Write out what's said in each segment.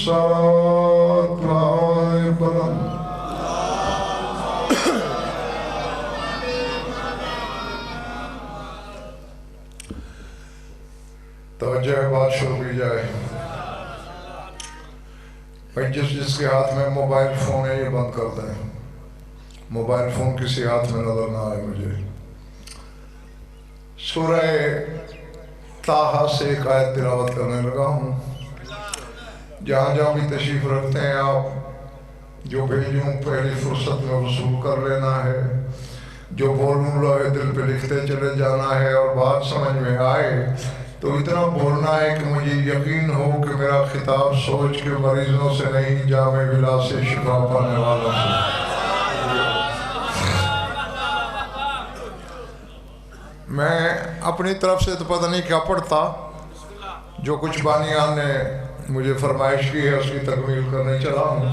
الصلاة بلند توجہ بات شروع کی جائے۔ جس کے ہاتھ میں موبائل فون ہے یہ بند کر دیں، موبائل فون کسی ہاتھ میں نظر نہ آئے مجھے۔ سورہ طٰہٰ سے ایک آیت تلاوت کرنے لگا ہوں۔ جہاں جہاں بھی تشریف رکھتے ہیں آپ، جو بھیجوں پہلی فرصت میں وصول کر لینا ہے، جو بولوں لوہے دل پہ لکھتے چلے جانا ہے، اور بات سمجھ میں آئے تو اتنا بولنا ہے کہ مجھے یقین ہو کہ میرا خطاب سوچ کے مریضوں سے نہیں، جامع بلا سے شفا پانے والوں سے۔ میں اپنی طرف سے تو پتہ نہیں کیا پڑھتا، جو کچھ بانیان نے مجھے فرمائش کی ہے اس کی تکمیل کرنے چلا ہوں۔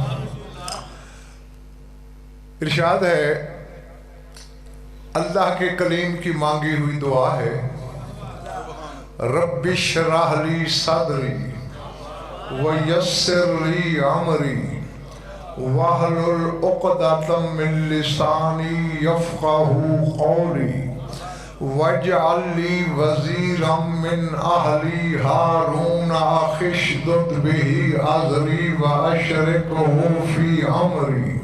ارشاد ہے، اللہ کے کلیم کی مانگی ہوئی دعا ہے، رب اشرح لی صدری ویسر لی امری واحلل عقدۃ من لسانی یفقہوا قولی واجعل لی وزیرا من اہلی ہارون اخی اشدد بہ اذری واشرکہ فی امری۔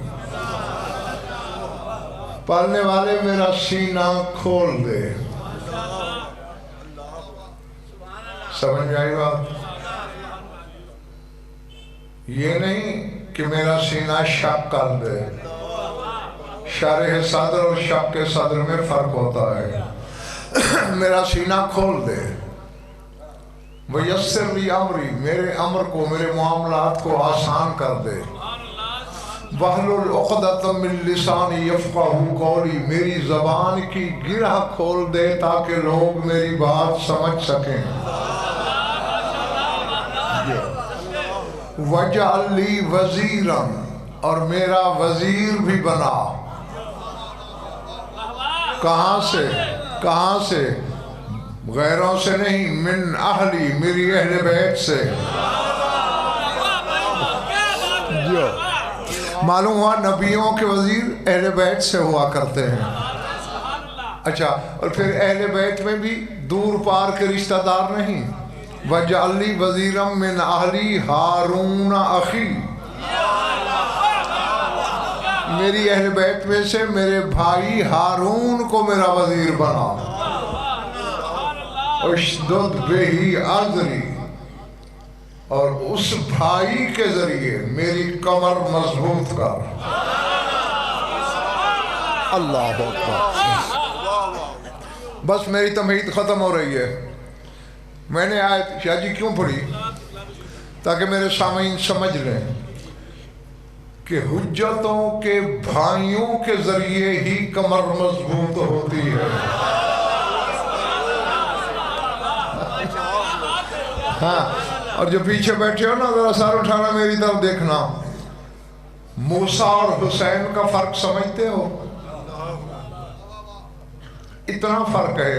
پڑھنے والے میرا سینہ کھول دے۔ سمجھ میں آئی بات؟ یہ نہیں کہ میرا سینہ شک کر دے، شرح صدر اور شک صدر میں فرق ہوتا ہے۔ میرا سینہ کھول دے، ویسر لی امری، میرے امر کو، میرے معاملات کو آسان کر دے، واحلل عقدۃ من لسانی یفقہوا قولی، میری زبان کی گرہ کھول دے تاکہ لوگ میری بات سمجھ سکیں۔ وَجَعَلْ لِي وَزِيرًا، اور میرا وزیر بھی بنا۔ کہاں سے؟ کہاں سے؟ غیروں سے نہیں، من اہلی، میری اہل بیت سے۔ معلوم ہوا نبیوں کے وزیر اہل بیت سے ہوا کرتے ہیں۔ اچھا، اور پھر اہل بیت میں بھی دور پار کے رشتہ دار نہیں۔ وَجَعَلْ لِي وَزِيرًا مِّنْ أَهْلِي هَارُونَ أَخِي، میری اہل بیت میں سے میرے بھائی ہارون کو میرا وزیر بنا۔ اشدد بہ اذری، اور اس بھائی کے ذریعے میری کمر مضبوط کر۔ اللہ اکبر۔ بس میری تمہید ختم ہو رہی ہے۔ میں نے آیت شاہ جی کیوں پڑھی؟ تاکہ میرے سامعین سمجھ لیں کہ حجتوں کے بھائیوں کے ذریعے ہی کمر مضبوط ہوتی ہے۔ ہاں، اور جو پیچھے بیٹھے ہو نا، ذرا سر اٹھانا میری طرف دیکھنا۔ موسیٰ اور حسین کا فرق سمجھتے ہو؟ اتنا فرق ہے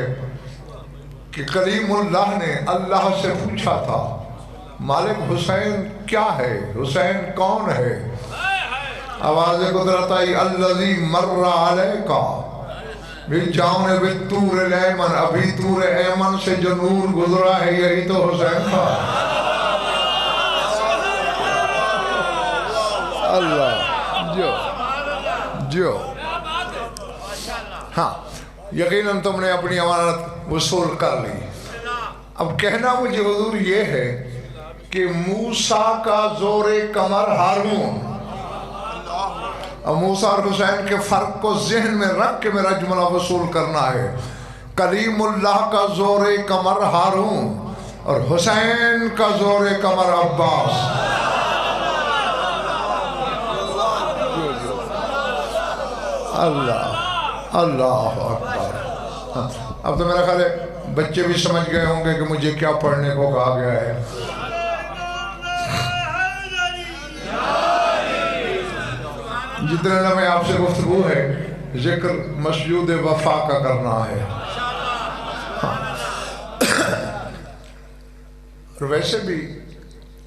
کہ کلیم اللہ نے اللہ سے پوچھا تھا، مالک حسین کیا ہے؟ حسین کون ہے؟ آواز قدرت آئی، الذی مر علیکا بالجانب الطور الایمن، ابھی طور ایمن سے جو نور گزرا ہے یہی تو حسین تھا۔ اللہ جو ہاں، یقیناً تم نے اپنی امانت وصول کر لی۔ اب کہنا مجھے حضور یہ ہے کہ موسیٰ کا زور کمر ہارون، اور موسیٰ اور حسین کے فرق کو ذہن میں رکھ کے میرا جملہ وصول کرنا ہے۔ کلیم اللہ کا زور کمر ہارون، اور حسین کا زور کمر عباس۔ اللہ اللہ اکبر۔ اب تو میرا خیال ہے بچے بھی سمجھ گئے ہوں گے کہ مجھے کیا پڑھنے کو کہا گیا ہے۔ جتنے لمحے آپ سے گفتگو ہے، ذکر مسجود وفا کا کرنا ہے۔ اور ویسے بھی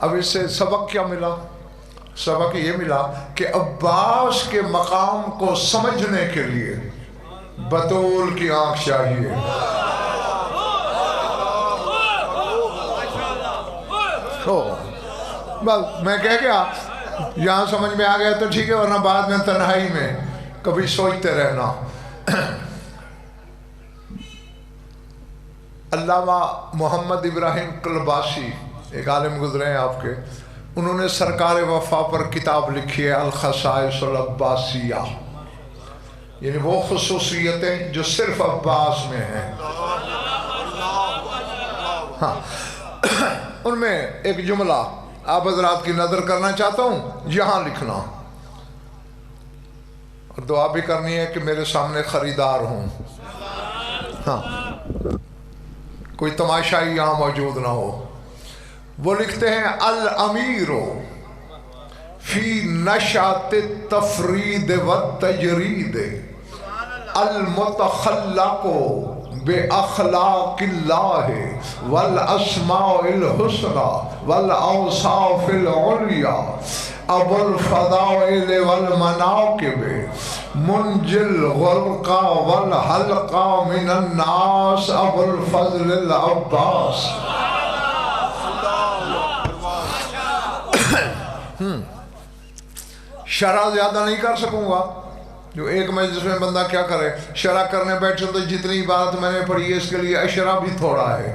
اب اس سے سبق کیا ملا؟ سبق یہ ملا کہ عباس کے مقام کو سمجھنے کے لیے بطول کی آنکھ چاہیے. بس میں کہہ گیا یہاں سمجھ میں آ گیا تو ٹھیک ہے، ورنہ بعد میں تنہائی میں کبھی سوچتے رہنا. علامہ محمد ابراہیم قلباسی ایک عالم گزرے ہیں آپ کے، انہوں نے سرکار وفا پر کتاب لکھی ہے الخصائص العباسیہ، یعنی وہ خصوصیتیں جو صرف عباس میں ہیں. ہاں ان میں ایک جملہ آپ حضرات کی نظر کرنا چاہتا ہوں، یہاں لکھنا اور دعا بھی کرنی ہے کہ میرے سامنے خریدار ہوں. ہاں کوئی تماشائی یہاں موجود نہ ہو. وہ لکھتے ہیں الامیر فی نشأۃ التفرید والتجرید المتخلق بأخلاق اللہ والاسماء الحسنى والاوصاف العلیٰ ابو الفضائل والمناقب منجی الغرقى والحلقى من الناس ابو الفضل العباس. شرح زیادہ نہیں کر سکوں گا، جو ایک مجلس میں بندہ کیا کرے، شرح کرنے بیٹھے تو جتنی عبارت میں نے پڑھی ہے اس کے لیے اشرح بھی تھوڑا ہے.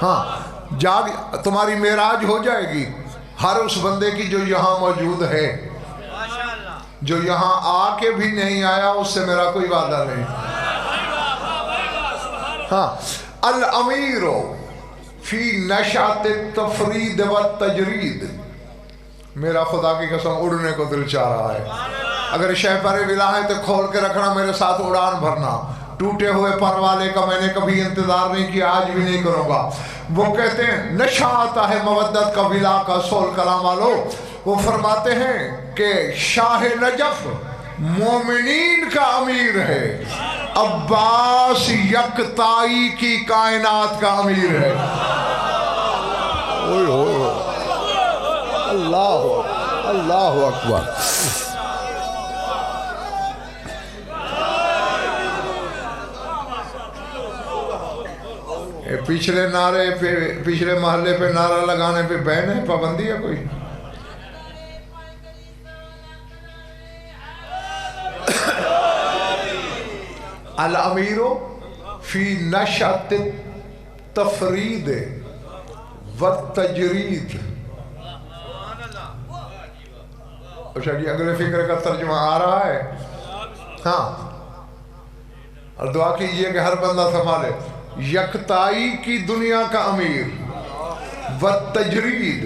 ہاں تمہاری معراج ہو جائے گی ہر اس بندے کی جو یہاں موجود ہے. جو یہاں آ کے بھی نہیں آیا اس سے میرا کوئی وعدہ نہیں. ہاں الامیر فی نشأۃ التفرید والتجرید، میرا خدا کی قسم اڑنے کو دل چاہ رہا ہے. اگر شہ پر ولا ہے تو کھول کے رکھنا، میرے ساتھ اڑان بھرنا. ٹوٹے ہوئے پر والے کا میں نے کبھی انتظار نہیں کیا، آج بھی نہیں کروں گا. وہ کہتے ہیں نشہ آتا ہے مودت کا ولا کا سول کلام والو. وہ فرماتے ہیں کہ شاہ نجف مومنین کا امیر ہے، عباس یکتائی کی کائنات کا امیر ہے. اللہ اکبر. پچھلے نعرے پہ، پچھلے محلے پہ نعرہ لگانے پہ بین ہے، پابندی ہے کوئی؟ الامیر فی نشأۃ التفرید والتجرید. اچھا جی اگلے فکر کا ترجمہ آ رہا ہے. ہاں اور دعا کیجئے کہ ہر بندہ سنبھالے. یکتائی کی دنیا کا امیر، والتجرید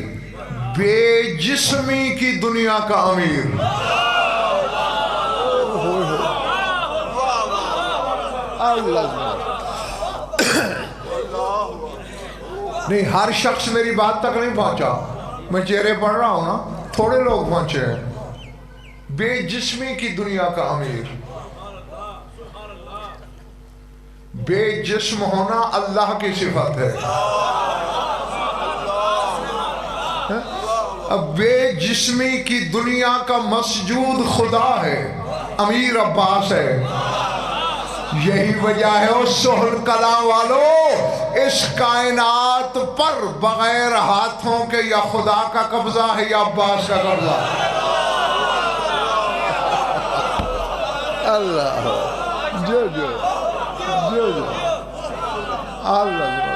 بے جسمی کی دنیا کا امیر. نہیں ہر شخص میری بات تک نہیں پہنچا، میں چہرے پڑھ رہا ہوں نا، تھوڑے لوگ پہنچے ہیں. بے جسمی کی دنیا کا امیر. بے جسم ہونا اللہ کی صفت ہے. اب بے جسمی کی دنیا کا مسجود خدا ہے، امیر عباس ہے. یہی وجہ ہے اس سہل کلام والو، اس کائنات پر بغیر ہاتھوں کے یا خدا کا قبضہ ہے یا عباس کا قبضہ. اللہ جو جو جو جو اللہ.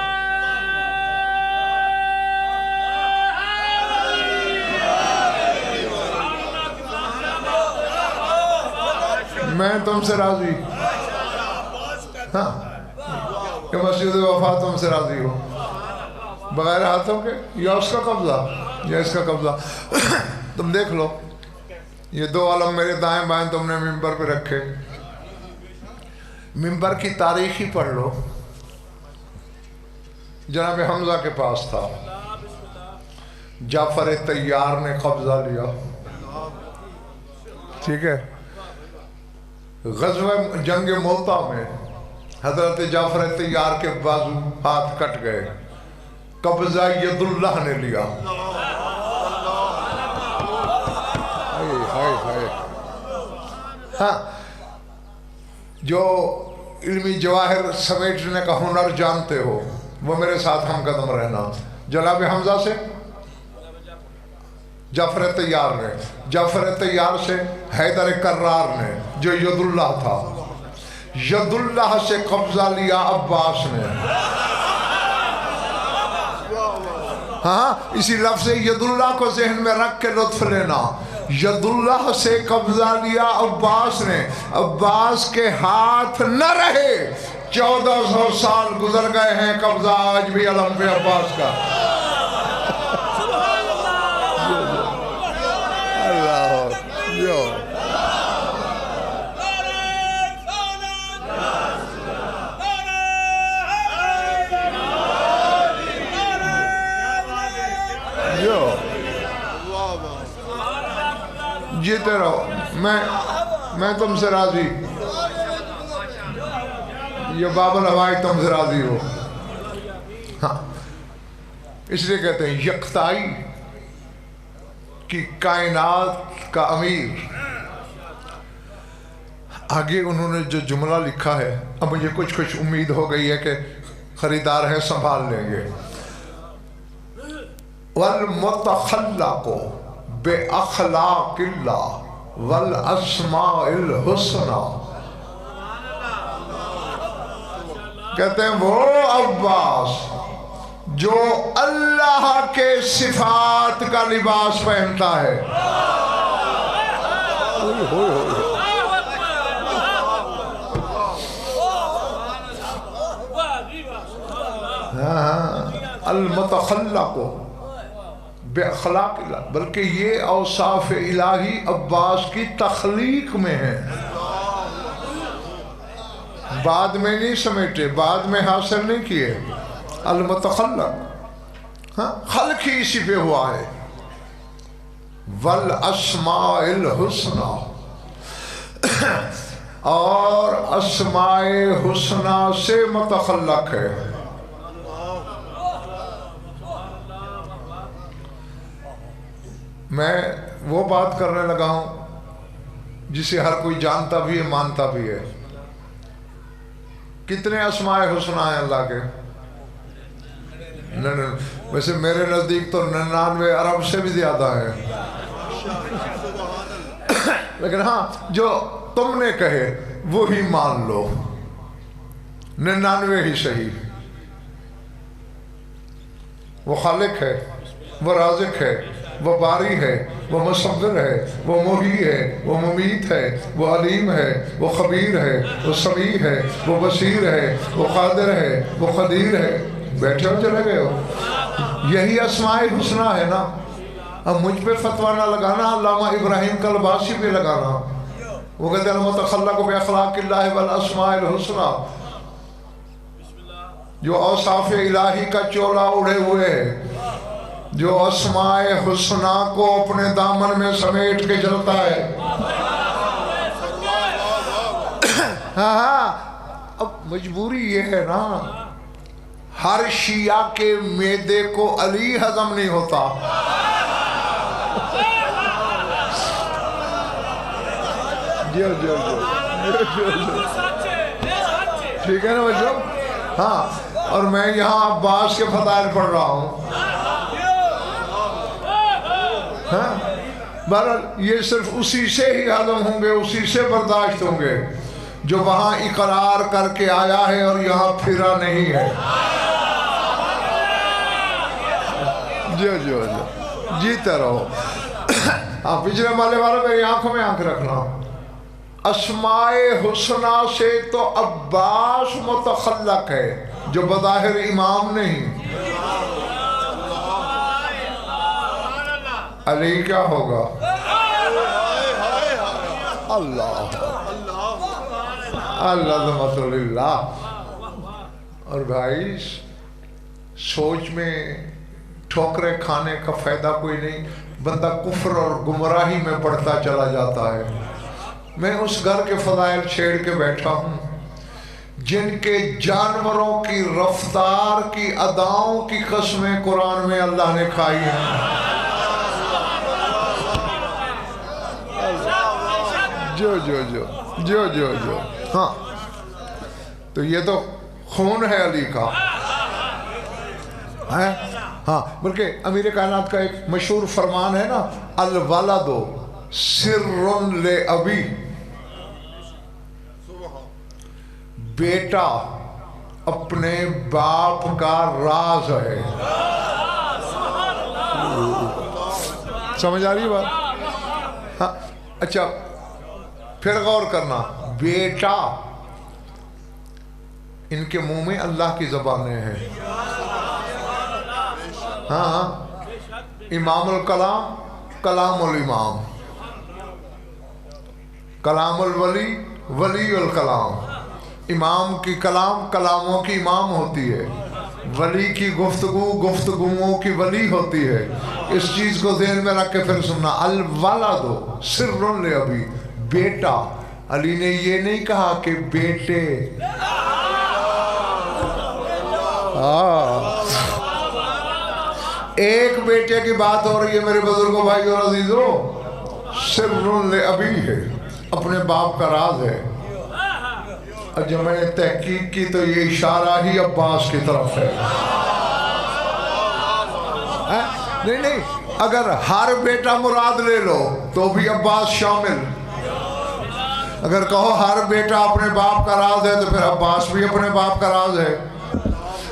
میں تم سے راضی، ہاں کہ مسجد وفا تم سے راضی ہو بغیر ہاتھوں کے، یا اس کا قبضہ یا اس کا قبضہ. تم دیکھ لو یہ دو عالم میرے دائیں بائیں تم نے ممبر پہ رکھے. ممبر کی تاریخ ہی پڑھ لو. جناب حمزہ کے پاس تھا، جعفر طیار نے قبضہ لیا، ٹھیک ہے. غزوہ جنگ موتا میں حضرت جعفر طیار کے بازو ہاتھ کٹ گئے. قبضہ یداللہ نے لیا. ہاں جو علمی جواہر سمیٹنے کا ہنر جانتے ہو وہ میرے ساتھ ہم قدم رہنا. جناب حمزہ سے جعفر طیار نے، جعفر طیار سے حیدر کرار نے جو ید اللہ تھا، ید اللہ سے قبضہ لیا عباس نے. ہاں اسی لفظ ید اللہ کو ذہن میں رکھ کے لطف لینا. ید اللہ سے قبضہ لیا عباس نے، عباس کے ہاتھ نہ رہے. 1400 سال گزر گئے ہیں، قبضہ آج بھی علم پہ عباس کا. جیتے رہو، میں تم سے راضی، یہ باب الہوائی تم سے راضی ہو. ہاں اس لیے کہتے ہیں یکتائی کی کائنات کا امیر. آگے انہوں نے جو جملہ لکھا ہے اب مجھے کچھ امید ہو گئی ہے کہ خریدار ہیں سنبھال لیں گے. والمتخلق بأخلاق اللہ والاسماء الحسنى. کہتے ہیں وہ عباس جو اللہ کے صفات کا لباس پہنتا ہے. المتخلق بأخلاق اللہ، بلکہ یہ اوصاف الہی عباس کی تخلیق میں ہے، بعد میں نہیں سمیٹے، بعد میں حاصل نہیں کیے. المتخلق ہاں خلق ہی اسی پہ ہوا ہے. والاسماء الحسنى، اور اسماء حسنہ سے متخلق ہے. میں وہ بات کرنے لگا ہوں جسے ہر کوئی جانتا بھی ہے، مانتا بھی ہے. کتنے اسماء حسنہ ہیں اللہ کے؟ ویسے میرے نزدیک تو 99 ارب سے بھی زیادہ ہے، لیکن ہاں جو تم نے کہے وہی مان لو، 99 ہی صحیح. وہ خالق ہے، وہ رازق ہے، وہ باری ہے، وہ مصور ہے، وہ محیی ہے، وہ ممیت ہے، وہ علیم ہے، وہ خبیر ہے، وہ سمیع ہے، وہ بصیر ہے، وہ قادر ہے، وہ قدیر ہے. بیٹھے ہو چلے گئے ہو، یہی اسماء حسنہ ہے نا. اب مجھ پہ فتویٰ نہ لگانا، علامہ ابراہیم کلباسی پہ لگانا. وہ کہتے ہیں المتخلق بأخلاق اللہ والاسماء الحسنى، جو اوصاف الہی کا چولا اڑے ہوئے ہے، جو اسماء حسنہ کو اپنے دامن میں سمیٹ کے چلتا ہے. ہاں اب مجبوری یہ ہے نا، ہر شیعہ کے معدے کو علی ہضم نہیں ہوتا. ٹھیک ہے نا بچوں؟ ہاں اور میں یہاں عباس کے فضائل پڑھ رہا ہوں. ہاں بہرحال یہ صرف اسی سے ہی ہضم ہوں گے، اسی سے برداشت ہوں گے جو وہاں اقرار کر کے آیا ہے اور یہاں پھرا نہیں ہے. جو جیتے رہو. آپ پچھلے مالے والوں میری آنکھوں میں آنکھ رکھنا. اسماء حسنہ سے تو عباس متخلق ہے جو بظاہر امام نہیں. علی کیا ہوگا؟ اللہ عظمت اللہ. اور بھائی سوچ میں ٹھوکرے کھانے کا فائدہ کوئی نہیں، بندہ کفر اور گمراہی میں پڑتا چلا جاتا ہے. میں اس گھر کے فضائل چھیڑ کے بیٹھا ہوں جن کے جانوروں کی رفتار کی اداؤں کی قسمیں قرآن میں اللہ نے کھائی ہیں. جو ہاں تو یہ تو خون ہے علی کا ہے. ہاں بلکہ امیر کائنات کا ایک مشہور فرمان ہے نا، الولد سر لابی، بیٹا اپنے باپ کا راز ہے. سمجھ آ رہی ہے بات؟ ہاں اچھا پھر غور کرنا، بیٹا ان کے منہ میں اللہ کی زبانیں ہیں. ہاں امام الکلام، کلام الامام، کلام الولی، ولی الکلام. امام کی کلام کلاموں کی امام ہوتی ہے، ولی کی گفتگو گفتگوؤں کی ولی ہوتی ہے. اس چیز کو ذہن میں رکھ کے پھر سننا، الولد سر لابی، بیٹا. علی نے یہ نہیں کہا کہ بیٹے، ایک بیٹے کی بات ہو رہی ہے میرے بزرگوں بھائیوں اور عزیزوں. سر لابی ہے، اپنے باپ کا راز ہے. اور جب میں نے تحقیق کی تو یہ اشارہ ہی عباس کی طرف ہے. نہیں اگر ہر بیٹا مراد لے لو تو بھی عباس شامل. اگر کہو ہر بیٹا اپنے باپ کا راز ہے تو پھر عباس بھی اپنے باپ کا راز ہے.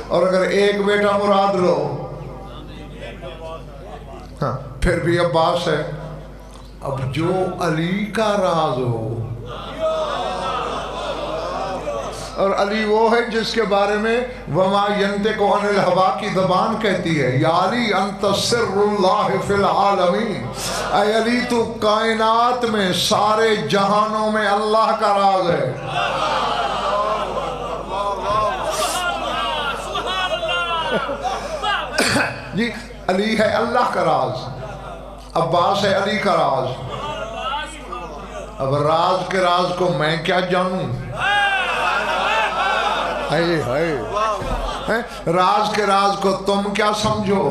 اور اگر ایک بیٹا مراد لو ہاں پھر بھی عباس ہے. اب جو علی کا راز ہو، اور علی وہ ہے جس کے بارے میں وما ینطق عن الہویٰ کی زبان کہتی ہے، یا علی انت سر اللہ فی العالمین. اے علی تو کائنات میں سارے جہانوں میں اللہ کا راز ہے. جی علی ہے اللہ کا راز، عباس ہے علی کا راز. اب راز کے راز کو میں کیا جانوں؟ راز کے راز کو تم کیا سمجھو؟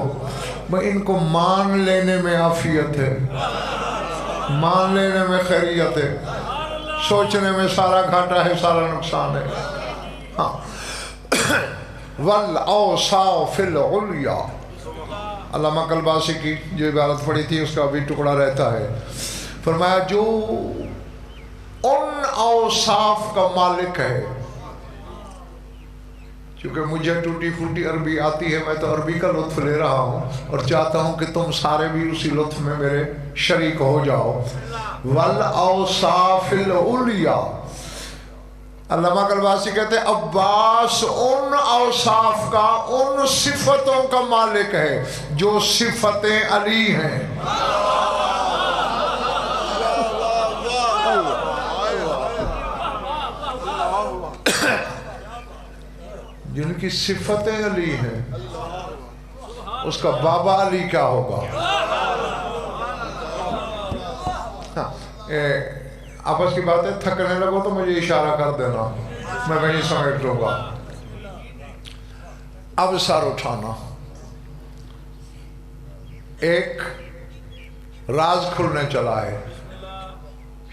میں ان کو مان لینے میں عافیت ہے، مان لینے میں خیریت ہے، سوچنے میں سارا گھاٹا ہے، سارا نقصان ہے. ہاں وَالْأَوْصَافِ الْعُلْيَا. علامہ قلباسی کی جو عبارت پڑھی تھی اس کا بھی ٹکڑا رہتا ہے. فرمایا جو ان اوصاف کا مالک ہے، کیونکہ مجھے ٹوٹی پھوٹی عربی آتی ہے، میں تو عربی کا لطف لے رہا ہوں اور چاہتا ہوں کہ تم سارے بھی اسی لطف میں میرے شریک ہو جاؤ. وَالْأَوْصَافِ الْعُلْيَا. علامہ قلباسی کہتے ہیں عباس ان اوصاف کا، ان صفتوں کا مالک ہے جو صفتیں علی ہیں. جن کی صفتیں علی ہیں اس کا بابا علی کیا ہوگا؟ آپس کی بات ہے، تھکنے لگو تو مجھے اشارہ کر دینا، میں وہیں سمیٹ لوں گا. اب سر اٹھانا، ایک راز کھلنے چلا ہے.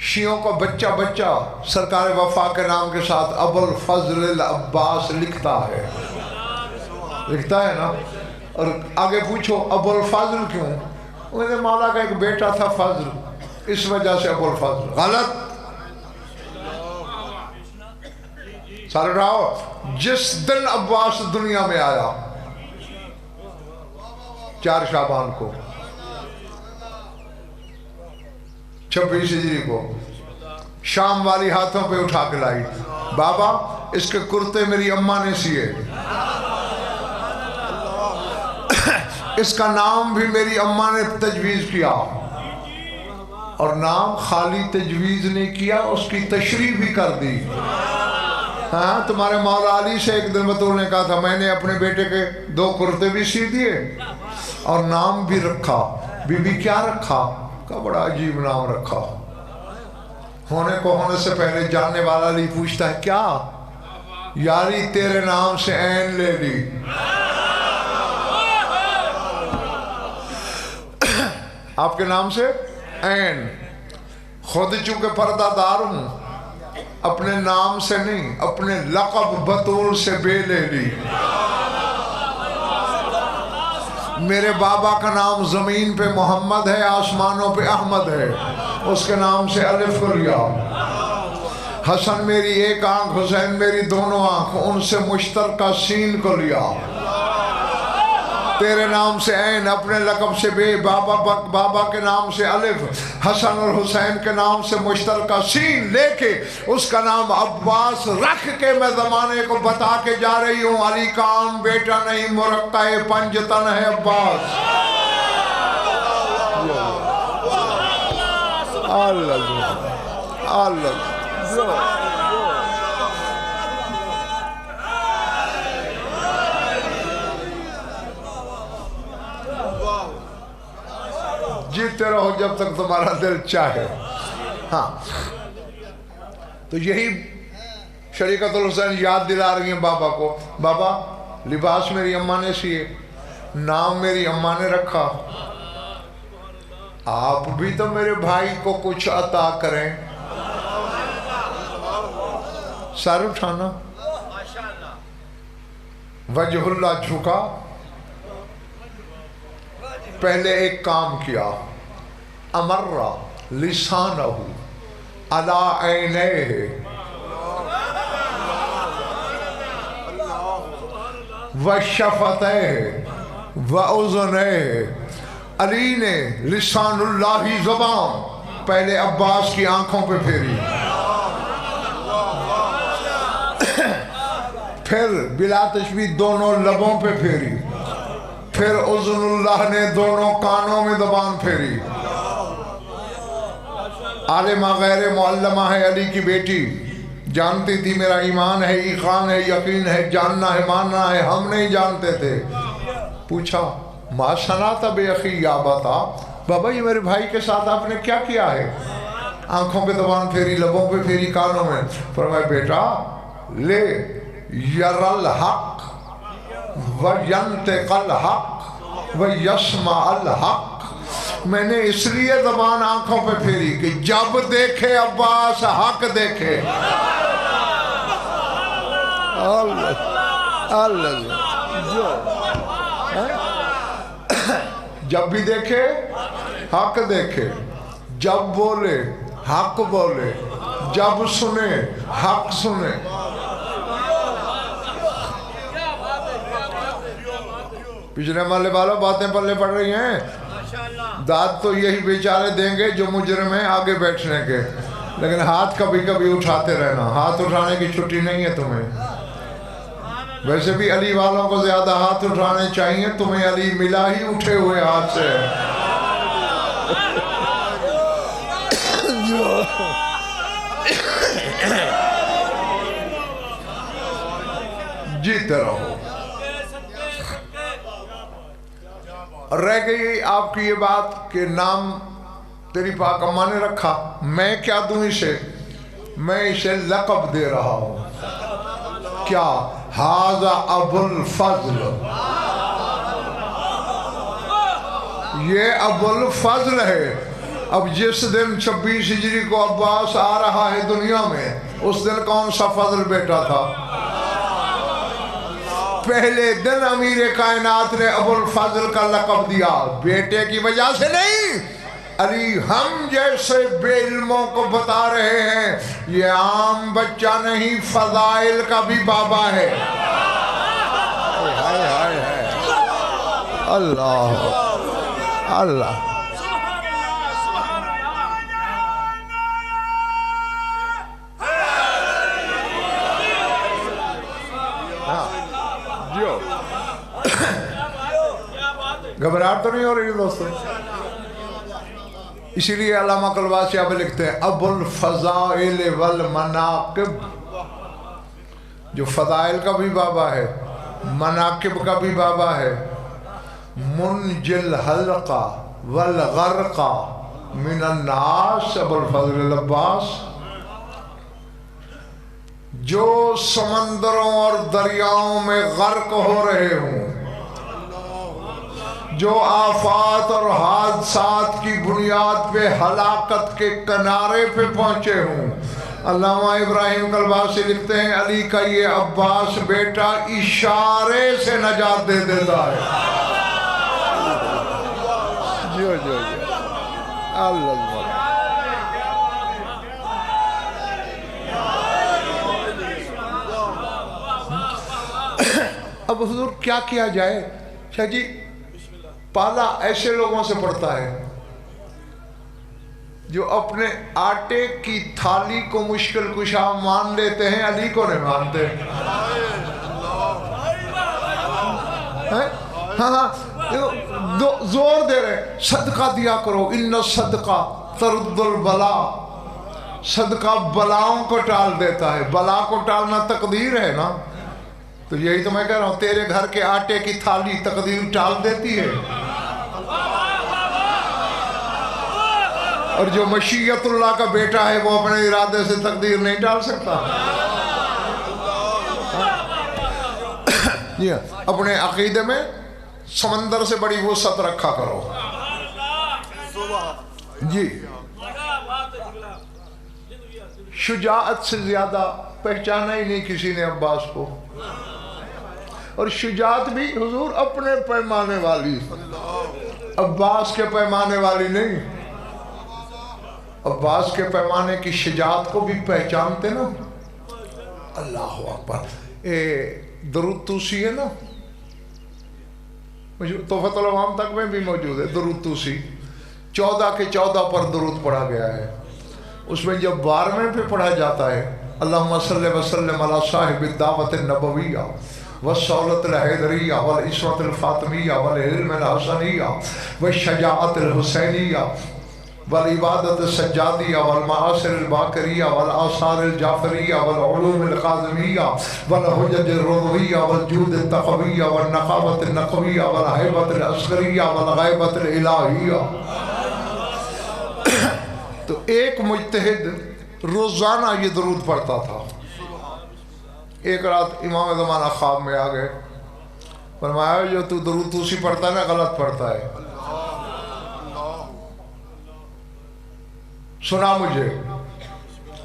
شیعوں کا بچہ بچہ سرکار وفا کے نام کے ساتھ ابو الفضل العباس لکھتا ہے نا. اور آگے پوچھو ابو الفضل کیوں؟ انہوں نے مولا کا ایک بیٹا تھا فضل، اس وجہ سے ابو الفضل. غلط. سارے رہو، جس دن عباس دنیا میں آیا 4 شعبان کو 26 ہجری کو، شام والی ہاتھوں پہ اٹھا کے لائی. بابا اس کے کرتے میری اماں نے سیے، اس کا نام بھی میری اماں نے تجویز کیا، اور نام خالی تجویز نہیں کیا، اس کی تشریح بھی کر دی. ہاں تمہارے مولا علی سے ایک دن بطول نے کہا تھا میں نے اپنے بیٹے کے 2 کرتے بھی سی دیے اور نام بھی رکھا. بی بی کیا رکھا؟ کا بڑا عجیب نام رکھا. ہونے کو ہونے سے پہلے جاننے والا علی پوچھتا ہے کیا؟ یاری تیرے نام سے عین لے لی. آپ کے نام سے عین. خود چونکہ پردہ دار ہوں اپنے نام سے نہیں اپنے لقب بطول سے بے لے لی. میرے بابا کا نام زمین پہ محمد ہے آسمانوں پہ احمد ہے اس کے نام سے الف کو لیا. حسن میری ایک آنکھ حسین میری دونوں آنکھ ان سے مشترکہ سین کو لیا. تیرے نام سے عین اپنے لقب سے بے بابا کے نام سے الف حسن اور حسین کے نام سے مشترکہ سین لے کے اس کا نام عباس رکھ کے میں زمانے کو بتا کے جا رہی ہوں علی کا عام بیٹا نہیں مرقع پنجتن ہے عباس. اللہ جیتے رہو جب تک تمہارا دل چاہے. ہاں تو یہی شریکت الحسین یاد دلا رہی ہیں بابا کو. بابا لباس میری اماں نے سیے نام میری اماں نے رکھا آپ بھی تو میرے بھائی کو کچھ عطا کریں. سر اٹھانا وجہ اللہ جھکا پہلے ایک کام کیا امر لسانہ علی عینیہ وشفتیہ واذنیہ. علی نے لسان اللہ زبان پہلے عباس کی آنکھوں پہ پھیری پھر بلا تشبیہ دونوں لبوں پہ پھیری پھر اذن اللہ نے دونوں کانوں میں زبان پھیری. عالمہ غیر معلمہ ہے علی کی بیٹی جانتی تھی میرا ایمان ہے ایقان ہے یقین ہے جاننا ہے ماننا ہے ہم نہیں جانتے تھے. پوچھا ما صنعت بأخی یا ابتا بابا یہ میرے بھائی کے ساتھ آپ نے کیا کیا ہے. آنکھوں پہ زبان پھیری لبوں پہ پھیری کانوں میں. فرمایا بیٹا لے یر الحق وینطق الحق ویسمع الحق. میں نے اس لیے زبان آنکھوں پہ پھیری کہ جب دیکھے عباس حق دیکھے. جب بھی دیکھے حق دیکھے جب بولے حق بولے جب سنے حق سنے. پچھلے محلے والوں باتیں پلے پڑ رہی ہیں. داد تو یہی بیچارے دیں گے جو مجرم ہیں آگے بیٹھنے کے لیکن ہاتھ کبھی کبھی اٹھاتے رہنا. ہاتھ اٹھانے کی چھٹی نہیں ہے تمہیں. ویسے بھی علی والوں کو زیادہ ہاتھ اٹھانے چاہیے تمہیں علی ملا ہی اٹھے ہوئے ہاتھ سے. جیتے رہو. رہ گئی آپ کی یہ بات کہ نام تیری پاک اماں نے رکھا میں کیا دوں اسے. میں اسے لقب دے رہا ہوں. کیا ھذا ابو الفضل. یہ ابو الفضل ہے. اب جس دن 26 ہجری کو عباس آ رہا ہے دنیا میں اس دن کون سا فضل بیٹا تھا. پہلے دن امیر کائنات نے ابو الفضل کا لقب دیا بیٹے کی وجہ سے نہیں. علی ہم جیسے بے علموں کو بتا رہے ہیں یہ عام بچہ نہیں فضائل کا بھی بابا ہے. اللہ اللہ. گھبراہٹ تو نہیں ہو رہی دوستوں. اسی لیے علامہ قلواسی آپ لکھتے ہیں ابو الفضائل والمناقب. جو فضائل کا بھی بابا ہے مناقب کا بھی بابا ہے. منجل حلقہ والغرقہ من الناس ابو الفضل العباس. جو سمندروں اور دریاؤں میں غرق ہو رہے ہوں، جو آفات اور حادثات کی بنیاد پہ ہلاکت کے کنارے پہ پہنچے ہوں، علامہ ابراہیم کلباسی لکھتے ہیں علی کا یہ عباس بیٹا اشارے سے نجات دے دیتا ہے۔ جو اللہ اب حضور کیا کیا جائے؟ شاہ جی پالا ایسے لوگوں سے پڑتا ہے جو اپنے آٹے کی تھالی کو مشکل کشا مان لیتے ہیں، علی کو نہیں مانتے۔ ہاں زور دے رہے صدقہ دیا کرو، ان صدقہ ترد البلا، صدقہ بلاؤں کو ٹال دیتا ہے۔ بلا کو ٹالنا تقدیر ہے نا، تو یہی تو میں کہہ رہا ہوں، تیرے گھر کے آٹے کی تھالی تقدیر ٹال دیتی ہے، اور جو مشیت اللہ کا بیٹا ہے وہ اپنے ارادے سے تقدیر نہیں ٹال سکتا۔ جی اپنے عقیدے میں سمندر سے بڑی وسعت رکھا کرو۔ جی شجاعت سے زیادہ پہچانا ہی نہیں کسی نے عباس کو، اور شجاعت بھی حضور اپنے پیمانے والی، عباس کے پیمانے والی نہیں۔ عباس کے پیمانے کی شجاعت کو بھی پہچانتے نا۔ اللہ اکبر۔ درود توسی ہے نا، تحفۃ العوام تک میں بھی موجود ہے درود توسی، 14 کے 14 پر درود پڑھا گیا ہے۔ اس میں جب 12ویں پہ پڑھا جاتا ہے اللہم صلی وسلم علی صاحب الدعوت النبویہ والصولۃ الحیدریہ والعصمۃ الفاطمیہ والعلم الحسنیہ والشجاعت الحسینیہ والعبادت السجادیہ والمعاصر الباقریہ والآثار الجعفریہ والعلوم القاظمیہ والحجج الرضویہ والجود التقویہ والنقاوت النقویہ والحیبت العسکریہ والغیبت الالہیہ۔ تو ایک مجتہد روزانہ یہ درود پڑھتا تھا۔ ایک رات امام زمانہ خواب میں آ گئے، فرمایا جو تو درود توسی پڑھتا ہے نا غلط پڑھتا ہے، سنا مجھے۔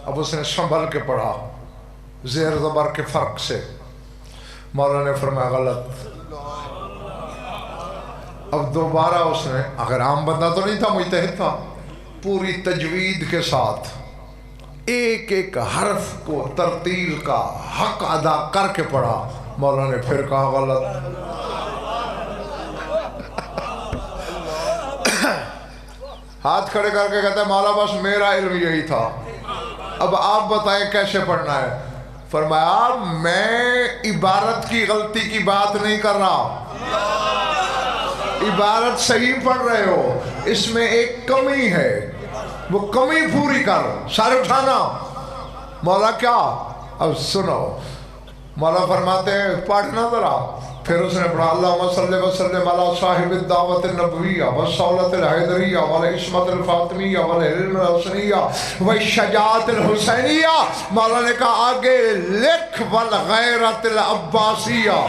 اب اس نے سنبھل کے پڑھا زیر زبر کے فرق سے، مولا نے فرمایا غلط۔ اب دوبارہ اس نے، اگر عام بندہ تو نہیں تھا مجتہد تھا، پوری تجوید کے ساتھ ایک ایک حرف کو ترتیل کا حق ادا کر کے پڑھا، مولا نے پھر کہا غلط۔ ہاتھ کھڑے کر کے کہتا ہے مولا بس میرا علم یہی تھا، اب آپ بتائیں کیسے پڑھنا ہے۔ فرمایا میں عبارت کی غلطی کی بات نہیں کر رہا، عبارت صحیح پڑھ رہے ہو، اس میں ایک کمی ہے، وہ کمی پوری کر، سارے اٹھانا۔ مولا کیا؟ اب سنو، مولا فرماتے ہیں پڑھنا ذرا۔ پھر اس نے پڑھا اللہم صلی وسلم علی صاحب الدعوت النبویہ والصولۃ الحیدریہ والعصمۃ الفاطمیہ والعلم الحسنیہ والشجاعت الحسینیہ۔ مولا نے کہا آگے لکھ والغیرت العباسیہ۔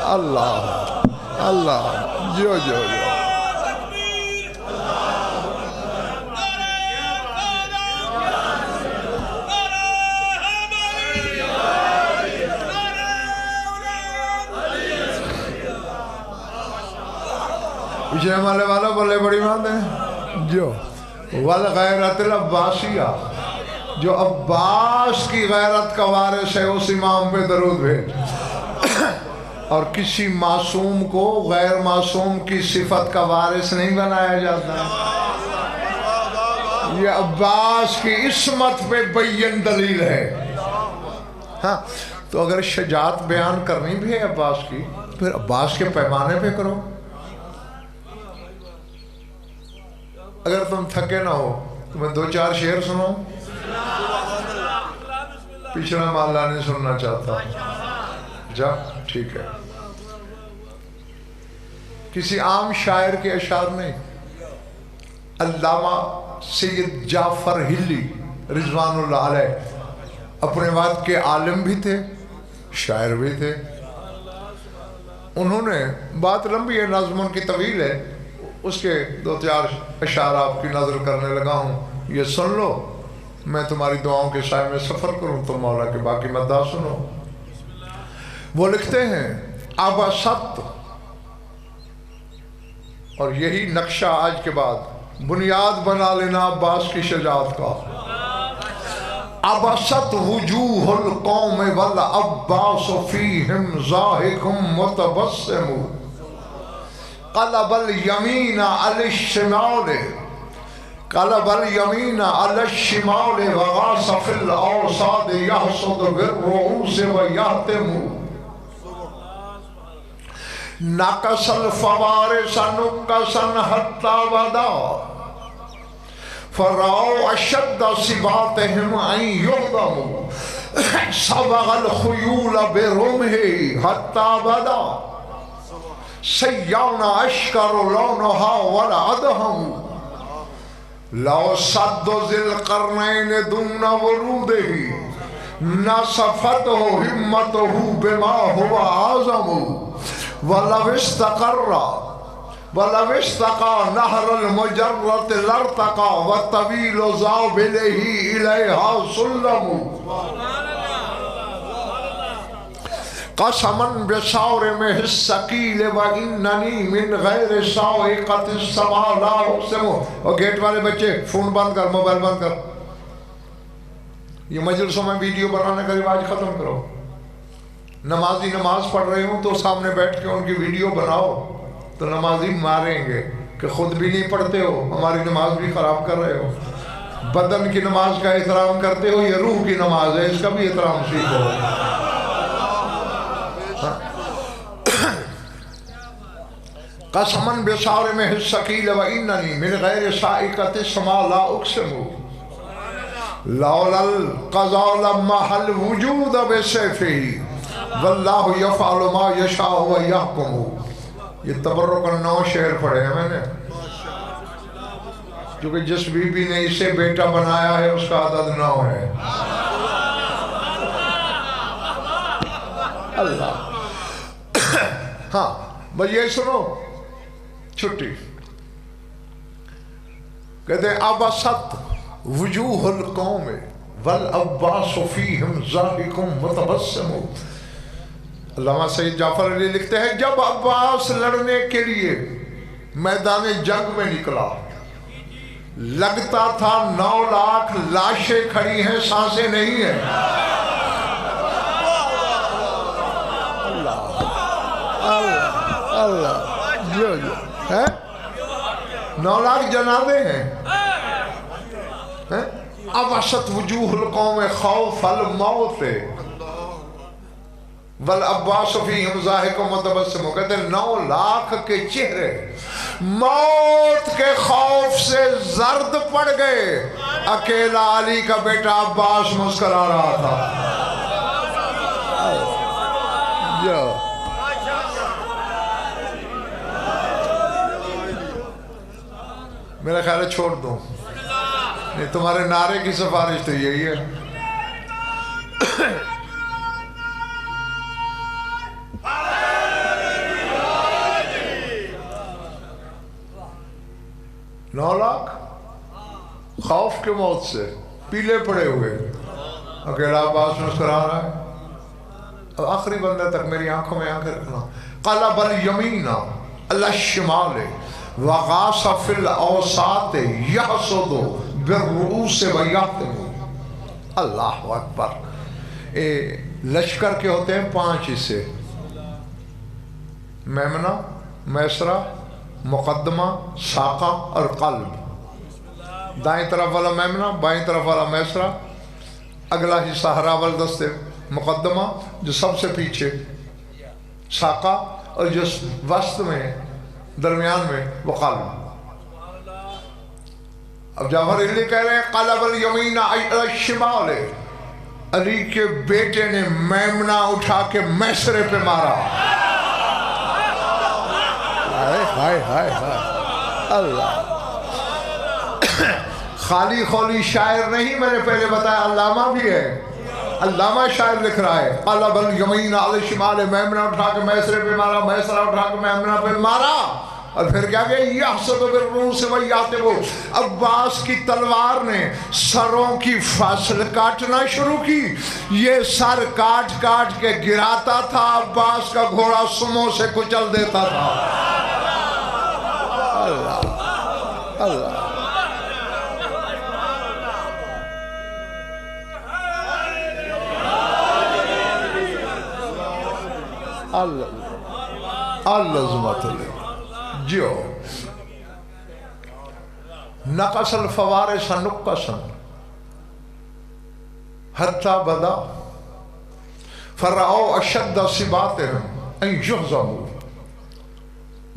اللہ اللہ جو پچھلے ہمارے والا بولے بڑی بات ہے، جو والغیرت العباسیہ، جو عباس کی غیرت کا وارث ہے اس امام پہ درود بھیج۔ اور کسی معصوم کو غیر معصوم کی صفت کا وارث نہیں بنایا جاتا۔ یہ عباس کی عصمت پہ بین دلیل ہے۔ ہاں تو اگر شجاعت بیان کرنی بھی ہے عباس کی، پھر عباس کے پیمانے پہ کرو۔ اگر تم تھکے نہ ہو تو میں 2-4 شعر سنوں، پچھلا محلہ نہیں سننا چاہتا، جا ٹھیک ہے۔ کسی عام شاعر کے اشعار نہیں، علامہ سید جعفر ہلی رضوان اللہ علیہ اپنے وقت کے عالم بھی تھے، شاعر بھی تھے. انہوں نے، بات لمبی ہے، نظم ان کی طویل ہے، اس کے 2-4 اشعار آپ کی نظر کرنے لگا ہوں، یہ سن لو. میں تمہاری دعاؤں کے سائے میں سفر کروں تو مولا کے باقی مداح سنو. وہ لکھتے ہیں عبست، اور یہی نقشہ آج کے بعد بنیاد بنا لینا عباس کی شجاعت کا. عبست وجوہ القوم والعباس فیہم ضاحک متبسم قلب الیمین علی الشمال قلب الیمین علی الشمال وغاص فی الاوساد یحصد بالرؤوس ویحتم نقص الفوارس نقصا حتی ودا فراؤ اشد صباتهم ان یغدموا صبغ الخیول برمح حتی ودا سیان اشکر لونها والعدهم لو صد ذی القرنین دون وروده نصفته همته بما هو اعظم ولو استقى نهر المجرة لارتقى والطويل زابله إليها سلم قسما بصارمه الثقيل وإنني من غير صاعقة السماء لا أقسم. اور گیٹ والے بچے فون بند کر، موبائل بند کر، یہ مجلسوں میں ویڈیو بنانے کا رواج ختم کرو. نمازی نماز پڑھ رہے ہوں تو سامنے بیٹھ کے ان کی ویڈیو بناؤ تو نمازی ماریں گے کہ خود بھی نہیں پڑھتے ہو، ہماری نماز بھی خراب کر رہے ہو. بدن کی نماز کا احترام کرتے ہو، یہ روح کی نماز ہے، اس کا بھی احترام سیکھو. قسما بصارمه الثقيل وانني من غير صاعقة السماء لا اقسم لولا القضاء لما حل وجود بسيفه والله يفعل ما يشاء ويحكم. یہ تبرک 9 شعر پڑھے ہیں میں نے، کیونکہ جس بی بی نے اسے بیٹا بنایا ہے اس کا عدد 9 ہے. اللہ. ہاں بس یہ سنو، چھٹی کہتے ہیں عبست وجوہ القوم والعباس فیہم ضاحک متبسم. علامہ سید جعفر علی لکھتے ہیں جب عباس لڑنے کے لیے میدان جنگ میں نکلا، لگتا تھا 9 لاکھ لاشیں کھڑی ہیں، سانسیں نہیں ہیں. اللہ اللہ جو 9 لاکھ جنازے ہیں. عبست وجوہ القوم خوف الموت والعباس فیہم ضاحک متبسم. کہتے ہیں 9 لاکھ کے چہرے موت کے خوف سے زرد پڑ گئے، اکیلا علی کا بیٹا عباس مسکرا رہا تھا. میرا خیال ہے چھوڑ دوں، نہیں تمہارے نعرے کی سفارش تو یہی ہے. نو لاکھ خوف کے موت سے پیلے پڑے ہوئے، اکیلا عباس مسکرا رہا ہے. اب آخری بندے تک میری آنکھوں میں آنکھیں رکھنا. قلب الیمین علی الشمال وغاص فی الاوساط یحصد بالرؤوس ویحتم. اللہ اکبر. لشکر کے ہوتے ہیں 5 حصے، میمنہ، میسرہ، مقدمہ، ساقہ اور قلب. دائیں طرف والا میمنہ، بائیں طرف والا میسرہ، اگلا حصہ ہراول دستے مقدمہ جو سب سے پیچھے ساقہ، اور جو وسط میں درمیان میں وہ قلب. اب جعفر علی کہہ رہے ہیں قلب الیمین علی الشمال، علی کے بیٹے نے میمنہ اٹھا کے میسرے پہ مارا. ہائے ہائے ہائے اللہ. خالی خولی شاعر نہیں، میں نے پہلے بتایا علامہ بھی ہے، علامہ شاعر لکھ رہا ہے قلب الیمین علی الشمال، میمنہ اٹھا کے میسرے پہ مارا، میسرہ اٹھا کے میمنہ پہ مارا، اور پھر کیا کہ یحسب بالرؤوس ویعتب، عباس کی تلوار نے سروں کی فصل کاٹنا شروع کی، یہ سر کاٹ کاٹ کے گراتا تھا، عباس کا گھوڑا سموں سے کچل دیتا تھا۔ اللہ اللہ اللہزمت اللہ جو نقص الفوارس نقصا حتی بدا فرعو اشد صباتهم ان یحزموا،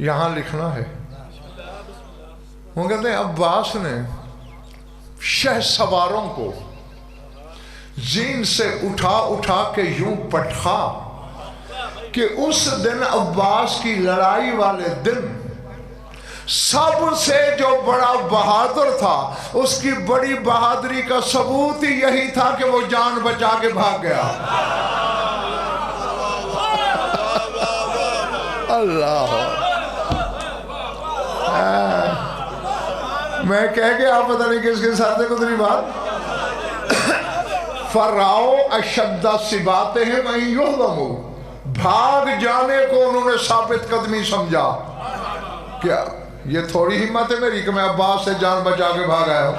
یہاں لکھنا ہے، وہ کہتے ہیں عباس نے شہ سواروں کو زین سے اٹھا اٹھا کے یوں پٹخا کہ اس دن عباس کی لڑائی والے دن سب سے جو بڑا بہادر تھا، اس کی بڑی بہادری کا ثبوت ہی یہی تھا کہ وہ جان بچا کے بھاگ گیا۔ اللہ میں کہہ کے آپ پتہ نہیں کس کے ساتھ گزری بات، فرعو اشد صباتہم ان یحزموا، بھاگ جانے کو انہوں نے ثابت قدمی سمجھا۔ کیا یہ تھوڑی ہمت ہے میری کہ میں عباس سے جان بچا کے بھاگ آیا ہوں؟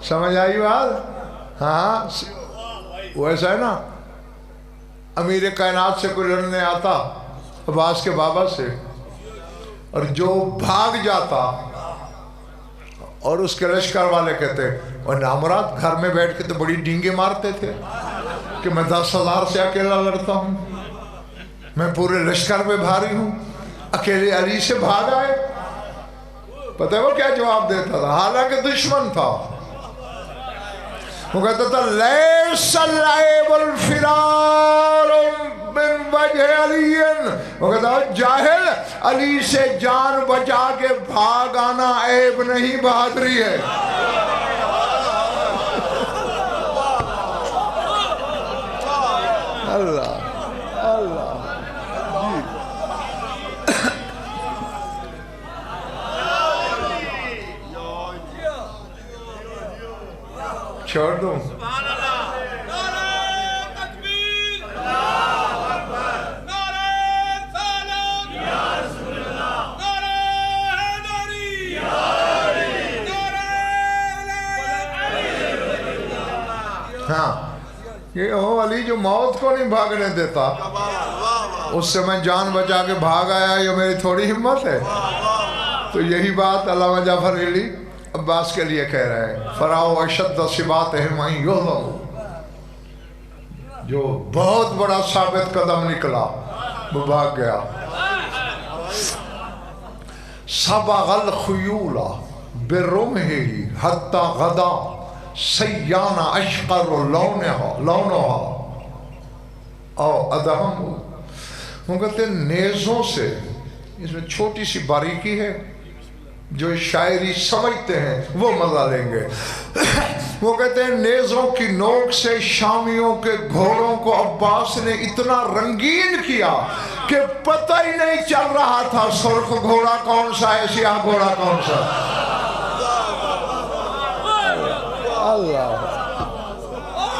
سمجھ آئی بات؟ ہاں ویسا ہے نا، امیر کائنات سے کوئی لڑنے آتا عباس کے بابا سے، اور جو بھاگ جاتا اور اس کے لشکر والے کہتے اور نامراد گھر میں بیٹھ کے تو بڑی ڈینگیں مارتے تھے کہ میں 10,000 سے اکیلا لڑتا ہوں، میں پورے لشکر پہ بھاری ہوں، اکیلے علی سے بھاگ آئے۔ پتہ ہے وہ کیا جواب دیتا تھا؟ حالانکہ دشمن تھا، وہ کہتا تھا لیس العیب الفرار من وجہ علی، وہ کہتا تھا جاہل، علی سے جان بچا کے بھاگ آنا عیب نہیں، بہادری ہے۔ اللہ اللہ چھوڑ دوں؟ ہاں یہ وہ علی جو موت کو نہیں بھاگنے دیتا، اس سے میں جان بچا کے بھاگ آیا، یہ میری تھوڑی ہمت ہے؟ تو یہی بات علامہ جعفر علی عباس کے لیے کہہ رہے ہیں، فرعو اشد صباتہم ان یحزموا، جو بہت بڑا ثابت قدم نکلا وہ بھاگ گیا۔ صبغ الخیول برمہ حتی غدا سیان اشقر لونہا او ادہم، وہ کہتے ہیں نیزوں سے، اس میں چھوٹی سی باریکی ہے، جو شاعری سمجھتے ہیں وہ مزہ لیں گے۔ وہ کہتے ہیں نیزوں کی نوک سے شامیوں کے گھوڑوں کو عباس نے اتنا رنگین کیا کہ پتہ ہی نہیں چل رہا تھا سرخ گھوڑا کون سا ہے، سیاہ گھوڑا کون سا۔ اللہ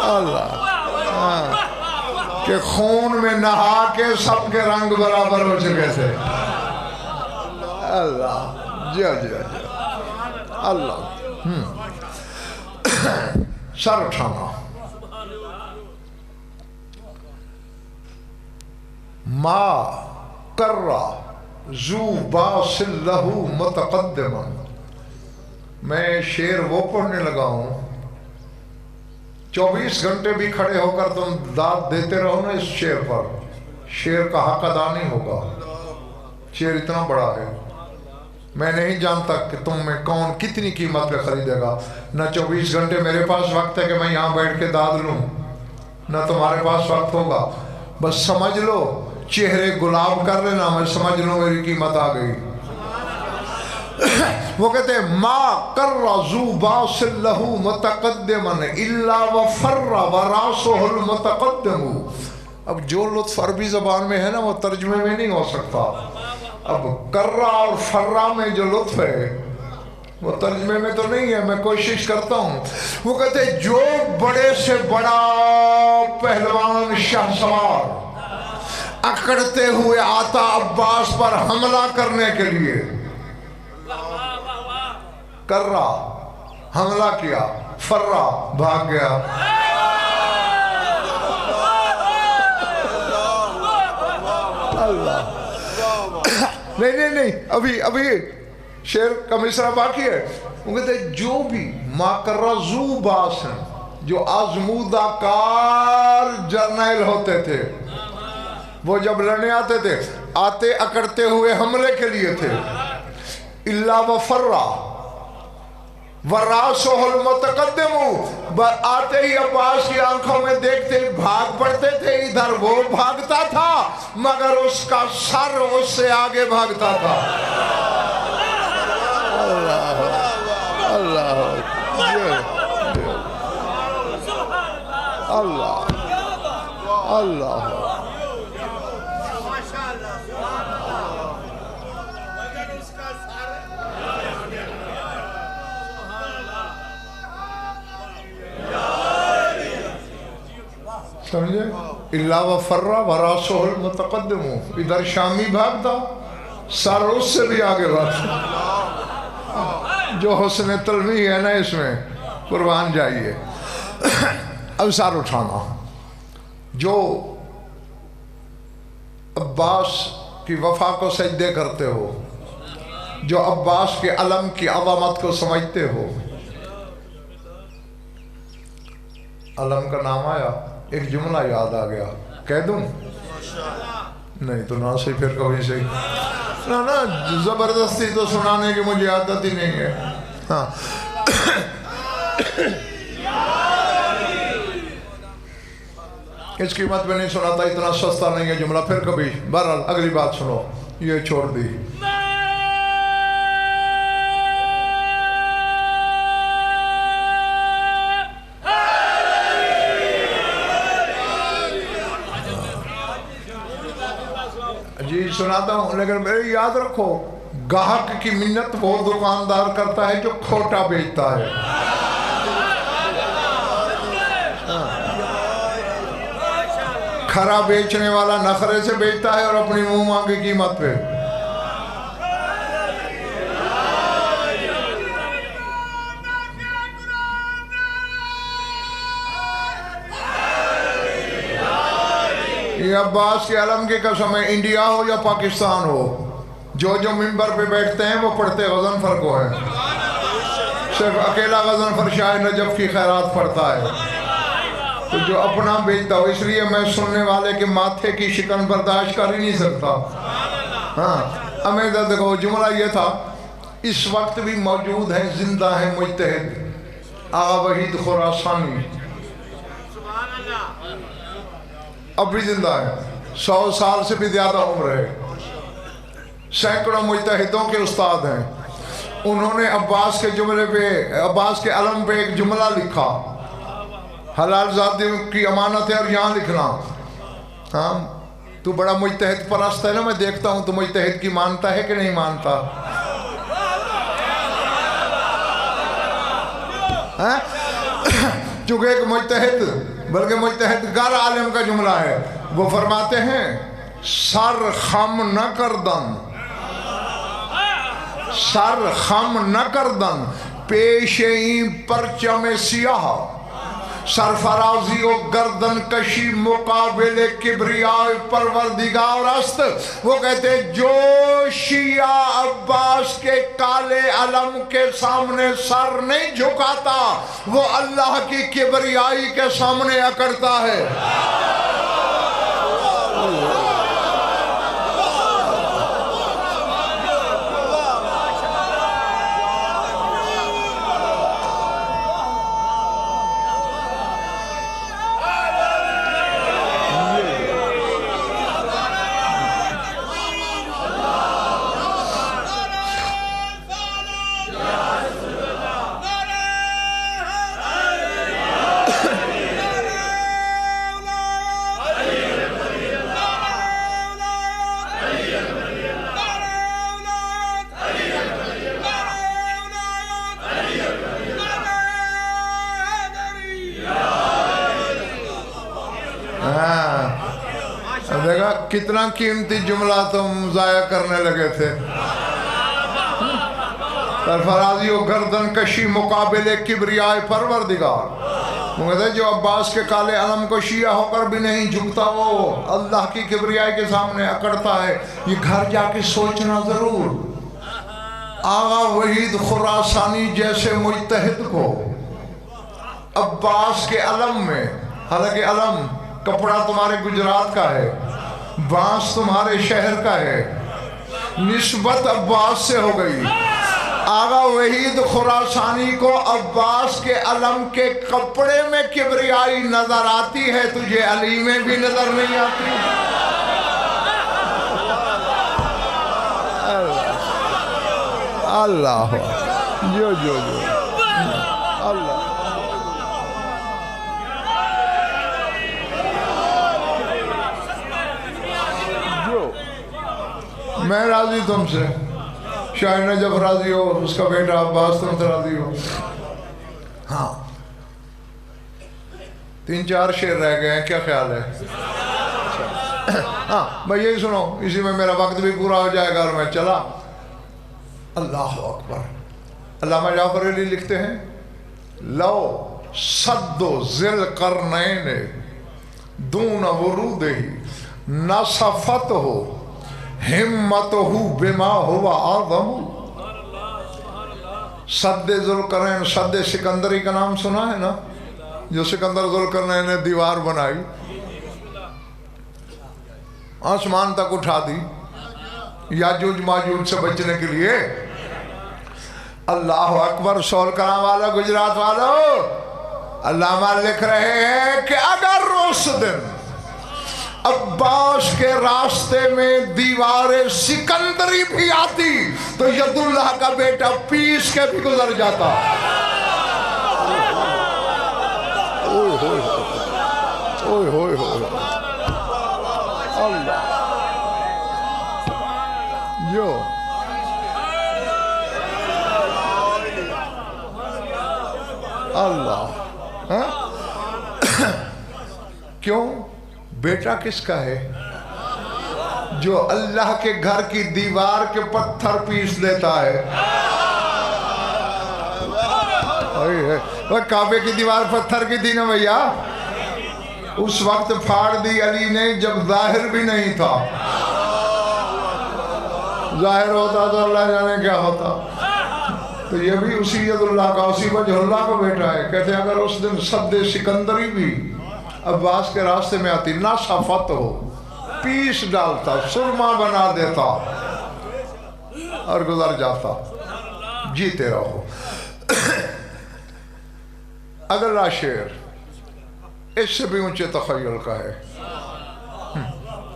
اللہ کہ خون میں نہا کے سب کے رنگ برابر ہو چکے تھے۔ اللہ جی جی جی اللہ سر اٹھانا، ما کرا زو باس لہو متقدما، میں شعر وہ پڑھنے لگا ہوں 24 گھنٹے بھی کھڑے ہو کر تم داد دیتے رہو نا اس شعر پر، شعر کا حق ادا نہیں ہوگا، شعر اتنا بڑا ہے، میں نہیں جانتا کہ تم میں کون کتنی قیمت پہ خریدے گا، نہ 24 گھنٹے میرے پاس وقت ہے کہ میں یہاں بیٹھ کے داد لوں، نہ تمہارے پاس وقت ہوگا، بس سمجھ لو چہرے گلاب کر لینا، میں سمجھ لو میری قیمت آ گئی۔ وہ کہتے ہیں ما کر ذو باس لہ متقدما الا وفر وراسہ المتقدم۔ اب جو لطف عربی زبان میں ہے نا وہ ترجمے میں نہیں ہو سکتا۔ اب کرہ اور فرہ میں جو لطف ہے وہ ترجمے میں تو نہیں ہے، میں کوشش کرتا ہوں۔ وہ کہتے ہیں جو بڑے سے بڑا پہلوان شاہ سوار اکڑتے ہوئے آتا عباس پر حملہ کرنے کے لیے، کرہ حملہ کیا، فرہ بھاگ گیا۔ اللہ نہیں ابھی شعر کا مصرع باقی ہے۔ وہ کہتے ہیں جو بھی ما کرہ ذو باس ہیں، جو آزمودہ کار جرنیل ہوتے تھے، وہ جب لڑنے آتے تھے آتے اکڑتے ہوئے حملے کے لیے تھے، الا وفرہ وراسہ المتقدم، آتے ہی عباس کی آنکھوں میں دیکھتے بھاگ پڑتے تھے، ادھر وہ بھاگتا تھا مگر اس کا سر اس سے آگے بھاگتا تھا۔ اللہ اللہ اللہ اللہ سمجھے؟ الا وفرہ وراسہ المتقدم، ادھر شامی بھاگتا سر اس سے بھی آگے بھاگتا۔ جو حسن تلویح ہے نا اس میں قربان جائیے۔ اب سر اٹھانا، جو عباس کی وفا کو سجدے کرتے ہو، جو عباس کے علم کی عظمت کو سمجھتے ہو، علم کا نام آیا، ایک جملہ یاد آ گیا، کہہ دوں؟ نہیں تو نہ صحیح، پھر کبھی صحیح نا زبردستی تو سنانے کی مجھے عادت ہی نہیں ہے۔ ہاں اس قیمت میں نہیں سناتا، اتنا سستا نہیں ہے جملہ، پھر کبھی۔ بہرحال اگلی بات سنو، یہ چھوڑ دی۔ جی سناتا ہوں، لیکن میرے یاد رکھو گاہک کی منت وہ دکاندار کرتا ہے جو کھوٹا بیچتا ہے۔ کھرا بیچنے والا نخرے سے بیچتا ہے اور اپنی منہ مانگی قیمت پہ۔ یہ عباس کے علم کی قسم ہے، انڈیا ہو یا پاکستان ہو، جو ممبر پہ بیٹھتے ہیں وہ پڑھتے غضنفر کو ہے، صرف اکیلا غضنفر شاہ نجف کی خیرات پڑھتا ہے۔ تو جو اپنا بیچتا ہو، اس لیے میں سننے والے کے ماتھے کی شکن برداشت کر ہی نہیں سکتا۔ ہاں امیدہ دیکھو، جملہ یہ تھا، اس وقت بھی موجود ہیں، زندہ ہیں مجتہد آغا وحید خراسانی، اب بھی زندہ ہے، 100 سال سے بھی زیادہ عمر ہے، سینکڑوں مجتہدوں کے استاد ہیں۔ انہوں نے عباس کے جملے پہ، عباس کے علم پہ ایک جملہ لکھا، حلال ذاتی کی امانت ہے اور یہاں لکھنا۔ ہاں تو بڑا مجتہد پرست ہے نا، میں دیکھتا ہوں تو مجتہد کی مانتا ہے کہ نہیں مانتا؟ چونکہ ایک مجتہد، بلکہ مجتہد گر عالم کا جملہ ہے، وہ فرماتے ہیں سر خم نہ کردن، سر خم نہ کردن پیشیں پرچم سیاہ، سرفرازی و گردن کشی مقابل کبریاء پروردگار است۔ وہ کہتے ہیں جو شیعہ عباس کے کالے علم کے سامنے سر نہیں جھکاتا، وہ اللہ کی کبریائی کے سامنے اکڑتا ہے۔ دیکھا کتنا قیمتی جملہ تم ضائع کرنے لگے تھے. سرفرازی و گردن کشی مقابل کبریائے پروردگار. وہ کہتے ہیں جو عباس کے کالے علم کو شیعہ ہو کر بھی نہیں جھکتا وہ اللہ کی کبریائی کے سامنے اکڑتا ہے. یہ گھر جا کے سوچنا ضرور. آغا وحید خراسانی جیسے مجتہد کو عباس کے علم میں، حالانکہ علم کپڑا تمہارے گجرات کا ہے، بانس تمہارے شہر کا ہے، نسبت عباس سے ہو گئی. آغا وحید خراسانی کو عباس کے علم کے کپڑے میں کبریائی نظر آتی ہے، تجھے علی میں بھی نظر نہیں آتی. اللہ جو اللہ. میں راضی تم سے، شاہ نجف راضی ہو، اس کا بیٹا عباس تم سے راضی ہو. ہاں 3-4 شعر رہ گئے ہیں، کیا خیال ہے؟ ہاں میں یہی سنو، اسی میں میرا وقت بھی پورا ہو جائے گا اور میں چلا. اللہ اکبر. علامہ جعفر علی لکھتے ہیں لو صد ذل قرنین دون ورودہ نصفت ہو ہمتہ بما ہوا اعظم. سد ذوالقرنین، سد سکندری کا نام سنا ہے نا، جو سکندر ذوالقرنین نے دیوار بنائی، آسمان تک اٹھا دی یاجوج ماجوج سے بچنے کے لیے. اللہ اکبر. سول کرام والا گجرات والو، علامہ لکھ رہے ہیں کہ اگر اس دن عباس کے راستے میں دیوار سکندری بھی آتی تو ید اللہ کا بیٹا پیس کے بھی گزر جاتا. اللہ جو اللہ. کیوں؟ بیٹا کس کا ہے؟ جو اللہ کے گھر کی دیوار کے پتھر پیس لیتا ہے. وہ کعبے کی دیوار پتھر کی تھی نا بھیا، اس وقت پھاڑ دی علی نے جب ظاہر بھی نہیں تھا. ظاہر ہوتا تو اللہ جانے کیا ہوتا. تو یہ بھی اسی ید اللہ کا، اسی وجہ اللہ کا بیٹا ہے. کہتے ہیں اگر اس دن سد سکندری بھی عباس کے راستے میں آتی، نہ صفت ہو، پیس ڈالتا، سرما بنا دیتا اور گزر جاتا. جیتے رہو. اگلا شعر اس سے بھی اونچے تخیل کا ہے.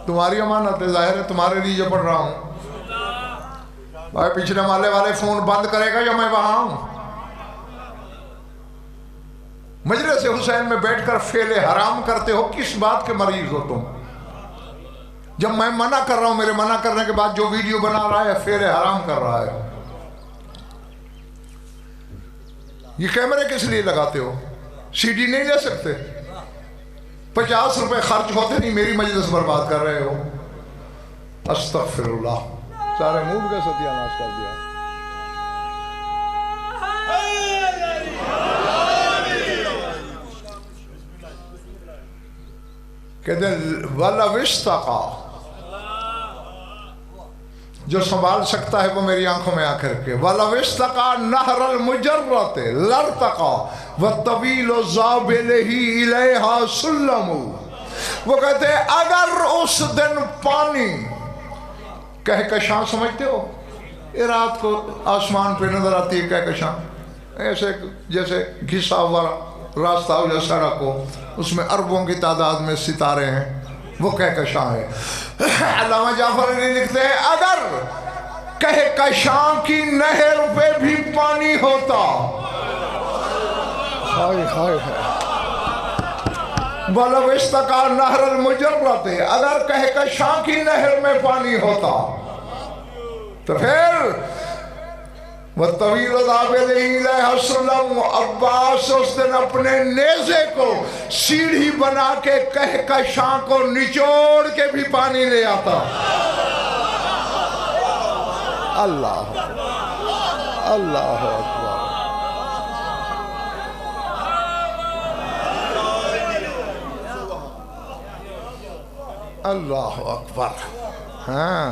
تمہاری امانت ہے، ظاہر ہے تمہارے لیے جو پڑھ رہا ہوں. بھائی پچھلے محلے والے فون بند کرے گا یا میں وہاں ہوں؟ مجلس حسین میں بیٹھ کر فعل حرام کرتے ہو، کس بات کے مریض ہو تم؟ جب میں منع کر رہا ہوں، میرے منع کرنے کے بعد جو ویڈیو بنا رہا ہے فعل حرام کر رہا ہے. یہ کیمرے کس لیے لگاتے ہو؟ سی ڈی نہیں لے سکتے؟ 50 روپے خرچ ہوتے نہیں، میری مجلس برباد کر رہے ہو. استغفر اللہ. سارے موڈ کا ستیہ ناش کر دیا. کہتے ہیں وَلَوْ اسْتَقَى، جو سنبھال سکتا ہے وہ میری آنکھوں میں آ کر کے. وَلَوْ اسْتَقَى نَهْرَ الْمُجَرَّةِ لَارْتَقَى وَالطَّوِيلُ ذَابِلِهِ إِلَيْهَا سُلَّمُ. وہ کہتے ہیں اگر اس دن پانی کہکشاں، سمجھتے ہو یہ رات کو آسمان پہ نظر آتی ہے کہکشاں، ایسے جیسے گھسا ہوا راستہ ہو یا سڑک ہو، اس میں اربوں کی تعداد میں ستارے ہیں، وہ کہکشاں ہے. علامہ جعفر علی لکھتے ہیں اگر کہکشاں کی نہر پہ بھی پانی ہوتا، وَلَوْ اسْتَقَى نَهْرَ الْمُجَرَّةِ، اگر کہکشاں کی نہر میں پانی ہوتا تو پھر وَالطَّوِيلُ ذَابِلِهِ إِلَيْهَا سُلَّمُ، عباس اس دن اپنے نیزے کو سیڑھی بنا کے کہکشاں کو نچوڑ کے بھی نہیں لے آتا. اللہ اللہ اکبر. اللہ اکبر. ہاں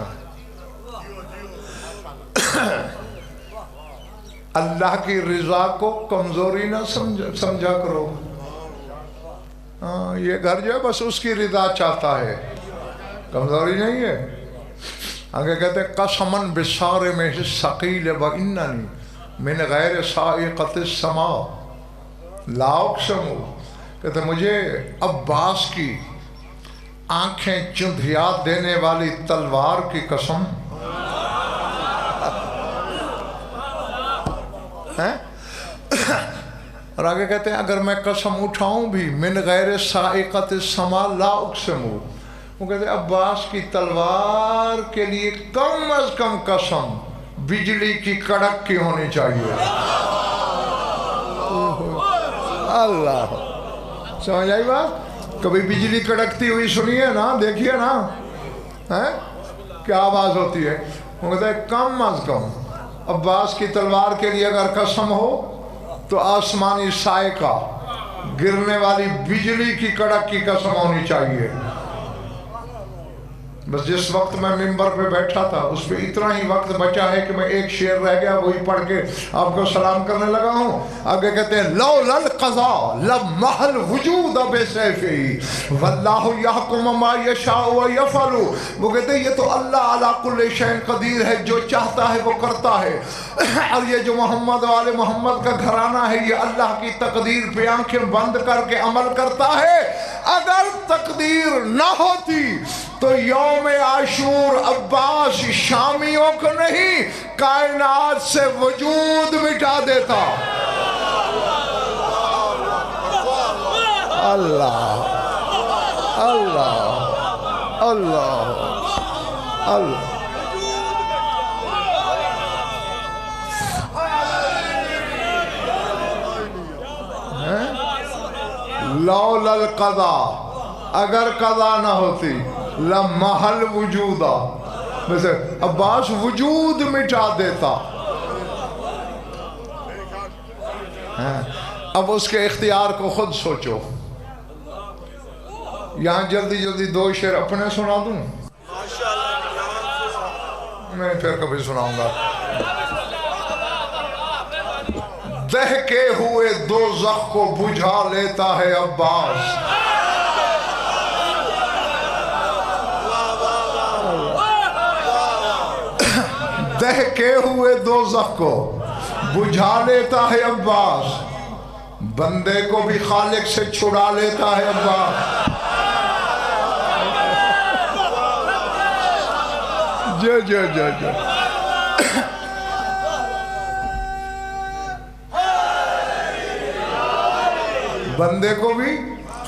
اللہ کی رضا کو کمزوری نہ سمجھا کرو. ہاں یہ گھر جو ہے بس اس کی رضا چاہتا ہے، کمزوری نہیں ہے. آگے کہتے ہیں قسمن بسار میں ثقیل و اننی من غیر سائقۃ السماء لا اقسم. کہتے مجھے عباس کی آنکھیں چندھیا دینے والی تلوار کی قسم. اور آگے کہتے ہیں اگر میں قسم اٹھاؤں بھی من غیر سائقۃ السماء لا اقسم. وہ کہتے ہیں عباس کی تلوار کے لیے کم از کم قسم بجلی کی کڑک کی ہونی چاہیے. اللہ سمجھ آئی بات؟ کبھی بجلی کڑکتی ہوئی سنیے نا، دیکھیے نا کیا آواز ہوتی ہے. وہ کہتے ہیں کم از کم عباس کی تلوار کے لیے اگر قسم ہو تو آسمانی سائے کا گرنے والی بجلی کی کڑک کی قسم ہونی چاہیے. بس جس وقت میں ممبر پہ بیٹھا تھا اس پہ اتنا ہی وقت بچا ہے کہ میں ایک شعر رہ گیا وہی پڑھ کے آپ کو سلام کرنے لگا ہوں. آگے کہتے ہیں لولا القضاء لمح الوجود بسیفہ واللہ یحکم ما یشاء ویفعل. وہ کہتے ہیں یہ تو اللہ علی کل شیء قدیر ہے، جو چاہتا ہے وہ کرتا ہے. اور یہ جو محمد والے محمد کا گھرانہ ہے یہ اللہ کی تقدیر پہ آنکھیں بند کر کے عمل کرتا ہے. اگر تقدیر نہ ہوتی تو یوم عاشور عباس شامیوں کو نہیں کائنات سے وجود مٹا دیتا. اللہ اللہ اللہ اللہ. لولا القضاء اگر قضا نہ ہوتی لمحل وجودا ویسے عباس وجود مٹا دیتا. اب اس کے اختیار کو خود سوچو. یہاں جلدی جلدی دو شعر اپنے سنا دوں، میں پھر کبھی سناؤں گا. دہکے ہوئے دوزخ کو بجھا لیتا ہے عباس. دہکے ہوئے دوزخ کو بجھا لیتا ہے عباس. بندے کو بھی خالق سے چھڑا لیتا ہے عباس. جو بندے کو بھی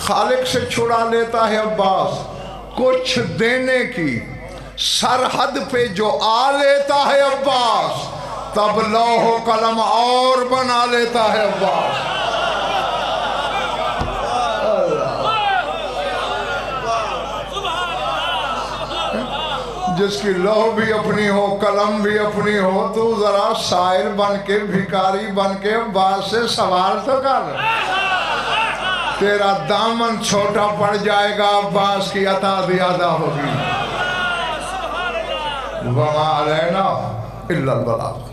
خالق سے چھڑا لیتا ہے عباس. کچھ دینے کی سرحد پہ جو آ لیتا ہے عباس تب لوح و قلم اور بنا لیتا ہے عباس. جس کی لوح بھی اپنی ہو قلم بھی اپنی ہو تو ذرا سائل بن کے بھکاری بن کے عباس سے سوال تو کر. تیرا دامن چھوٹا پڑ جائے گا، عباس کی عطا زیادہ ہوگی. وما علینا الا البلاغ.